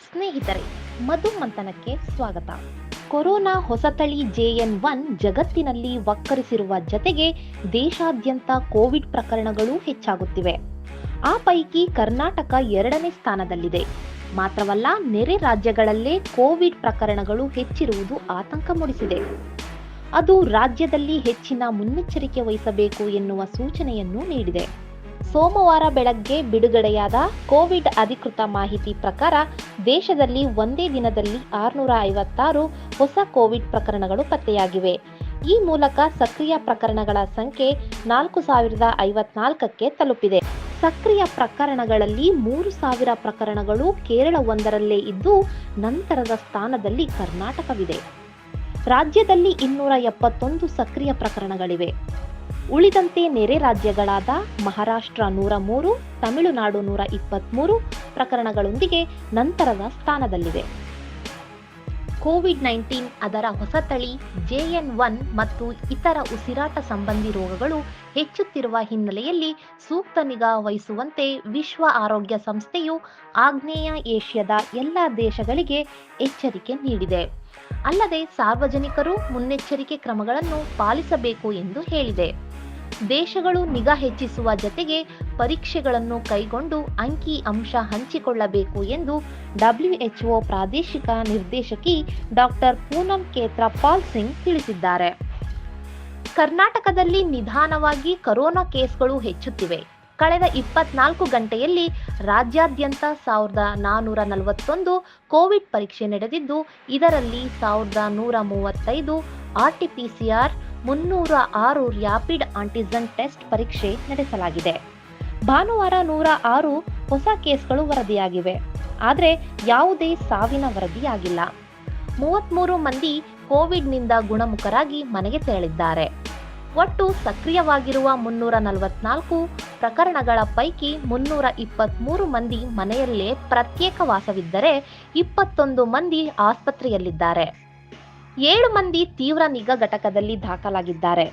ಸ್ನೇಹಿತರೆ, ಮಧು ಮಂಥನಕ್ಕೆ ಸ್ವಾಗತ. ಕೊರೋನಾ ಹೊಸತಳಿ JN1 ಜಗತ್ತಿನಲ್ಲಿ ವಕ್ಕರಿಸಿರುವ ಜತೆಗೆ ದೇಶಾದ್ಯಂತ ಕೋವಿಡ್ ಪ್ರಕರಣಗಳು ಹೆಚ್ಚಾಗುತ್ತಿವೆ. ಆ ಪೈಕಿ ಕರ್ನಾಟಕ 2ನೇ ಸ್ಥಾನದಲ್ಲಿದೆ. ಮಾತ್ರವಲ್ಲ, ನೆರೆ ರಾಜ್ಯಗಳಲ್ಲೇ ಕೋವಿಡ್ ಪ್ರಕರಣಗಳು ಹೆಚ್ಚಿರುವುದು ಆತಂಕ ಮೂಡಿಸಿದೆ. ಅದು ರಾಜ್ಯದಲ್ಲಿ ಹೆಚ್ಚಿನ ಮುನ್ನೆಚ್ಚರಿಕೆ ವಹಿಸಬೇಕು ಎನ್ನುವ ಸೂಚನೆಯನ್ನು ನೀಡಿದೆ. ಸೋಮವಾರ ಬೆಳಗ್ಗೆ ಬಿಡುಗಡೆಯಾದ ಕೋವಿಡ್ ಅಧಿಕೃತ ಮಾಹಿತಿ ಪ್ರಕಾರ ದೇಶದಲ್ಲಿ ಒಂದೇ ದಿನದಲ್ಲಿ 656 ಹೊಸ ಕೋವಿಡ್ ಪ್ರಕರಣಗಳು ಪತ್ತೆಯಾಗಿವೆ. ಈ ಮೂಲಕ ಸಕ್ರಿಯ ಪ್ರಕರಣಗಳ ಸಂಖ್ಯೆ 4054ಕ್ಕೆ ತಲುಪಿದೆ. ಸಕ್ರಿಯ ಪ್ರಕರಣಗಳಲ್ಲಿ 3000 ಪ್ರಕರಣಗಳು ಕೇರಳವೊಂದರಲ್ಲೇ ಇದ್ದು, ನಂತರದ ಸ್ಥಾನದಲ್ಲಿ ಕರ್ನಾಟಕವಿದೆ. ರಾಜ್ಯದಲ್ಲಿ 271 ಸಕ್ರಿಯ ಪ್ರಕರಣಗಳಿವೆ. ಉಳಿದಂತೆ ನೆರೆ ರಾಜ್ಯಗಳಾದ ಮಹಾರಾಷ್ಟ್ರ 103, ತಮಿಳುನಾಡು 123 ಪ್ರಕರಣಗಳೊಂದಿಗೆ ನಂತರದ ಸ್ಥಾನದಲ್ಲಿವೆ. ಕೋವಿಡ್-19 ಅದರ ಹೊಸತಳಿ JN1 ಮತ್ತು ಇತರ ಉಸಿರಾಟ ಸಂಬಂಧಿ ರೋಗಗಳು ಹೆಚ್ಚುತ್ತಿರುವ ಹಿನ್ನೆಲೆಯಲ್ಲಿ ಸೂಕ್ತ ನಿಗಾ ವಹಿಸುವಂತೆ ವಿಶ್ವ ಆರೋಗ್ಯ ಸಂಸ್ಥೆಯು ಆಗ್ನೇಯ ಏಷ್ಯಾದ ಎಲ್ಲ ದೇಶಗಳಿಗೆ ಎಚ್ಚರಿಕೆ ನೀಡಿದೆ. ಅಲ್ಲದೆ ಸಾರ್ವಜನಿಕರು ಮುನ್ನೆಚ್ಚರಿಕೆ ಕ್ರಮಗಳನ್ನು ಪಾಲಿಸಬೇಕು ಎಂದು ಹೇಳಿದೆ. ದೇಶಗಳು ನಿಗಾ ಹೆಚ್ಚಿಸುವ ಜತೆಗೆ ಪರೀಕ್ಷೆಗಳನ್ನು ಕೈಗೊಂಡು ಅಂಕಿ ಅಂಶ ಹಂಚಿಕೊಳ್ಳಬೇಕು ಎಂದು WHO ಪ್ರಾದೇಶಿಕ ನಿರ್ದೇಶಕಿ ಡಾಕ್ಟರ್ ಪೂನಂ ಕೇತ್ರಾ ಪಾಲ್ ಸಿಂಗ್ ತಿಳಿಸಿದ್ದಾರೆ. ಕರ್ನಾಟಕದಲ್ಲಿ ನಿಧಾನವಾಗಿ ಕೊರೋನಾ ಕೇಸ್ಗಳು ಹೆಚ್ಚುತ್ತಿವೆ. ಕಳೆದ 24 ಗಂಟೆಯಲ್ಲಿ ರಾಜ್ಯಾದ್ಯಂತ 1441 ಕೋವಿಡ್ ಪರೀಕ್ಷೆ ನಡೆದಿದ್ದು, ಇದರಲ್ಲಿ 1135 RT-PCR, 306 ರ್ಯಾಪಿಡ್ ಆಂಟಿಜೆನ್ ಟೆಸ್ಟ್ ಪರೀಕ್ಷೆ ನಡೆಸಲಾಗಿದೆ. ಭಾನುವಾರ 106 ಹೊಸ ಕೇಸ್ಗಳು ವರದಿಯಾಗಿವೆ. ಆದರೆ ಯಾವುದೇ ಸಾವಿನ ವರದಿಯಾಗಿಲ್ಲ. 33 ಮಂದಿ ಕೋವಿಡ್ನಿಂದ ಗುಣಮುಖರಾಗಿ ಮನೆಗೆ ತೆರಳಿದ್ದಾರೆ. ಒಟ್ಟು ಸಕ್ರಿಯವಾಗಿರುವ 344 ಪ್ರಕರಣಗಳ ಪೈಕಿ 323 ಮಂದಿ ಮನೆಯಲ್ಲೇ ಪ್ರತ್ಯೇಕ ವಾಸವಿದ್ದರೆ 21 ಮಂದಿ ಆಸ್ಪತ್ರೆಯಲ್ಲಿದ್ದಾರೆ. 7 ಮಂದಿ ತೀವ್ರ ನಿಗಾ ಘಟಕದಲ್ಲಿ ದಾಖಲಾಗಿದ್ದಾರೆ.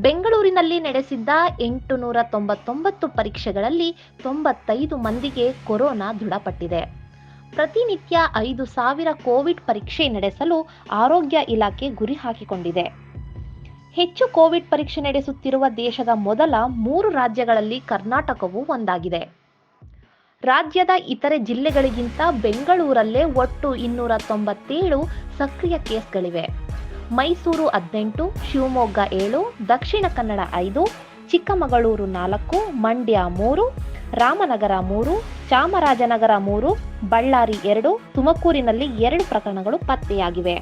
ಬೆಂಗಳೂರಿನಲ್ಲಿ ನಡೆಸಿದ್ದ 899 ಪರೀಕ್ಷೆಗಳಲ್ಲಿ 95 ಮಂದಿಗೆ ಕೊರೋನಾ ದೃಢಪಟ್ಟಿದೆ. ಪ್ರತಿನಿತ್ಯ 5000 ಕೋವಿಡ್ ಪರೀಕ್ಷೆ ನಡೆಸಲು ಆರೋಗ್ಯ ಇಲಾಖೆ ಗುರಿ ಹಾಕಿಕೊಂಡಿದೆ. ಹೆಚ್ಚು ಕೋವಿಡ್ ಪರೀಕ್ಷೆ ನಡೆಸುತ್ತಿರುವ ದೇಶದ ಮೊದಲ 3 ರಾಜ್ಯಗಳಲ್ಲಿ ಕರ್ನಾಟಕವೂ ಒಂದಾಗಿದೆ. ರಾಜ್ಯದ ಇತರೆ ಜಿಲ್ಲೆಗಳಿಗಿಂತ ಬೆಂಗಳೂರಲ್ಲೇ ಒಟ್ಟು 297 ಸಕ್ರಿಯ ಕೇಸ್ಗಳಿವೆ. ಮೈಸೂರು 18, ಶಿವಮೊಗ್ಗ 7, ದಕ್ಷಿಣ ಕನ್ನಡ 5, ಚಿಕ್ಕಮಗಳೂರು 4, ಮಂಡ್ಯ 3, ರಾಮನಗರ 3, ಚಾಮರಾಜನಗರ 3, ಬಳ್ಳಾರಿ 2, ತುಮಕೂರಿನಲ್ಲಿ 2 ಪ್ರಕರಣಗಳು ಪತ್ತೆಯಾಗಿವೆ.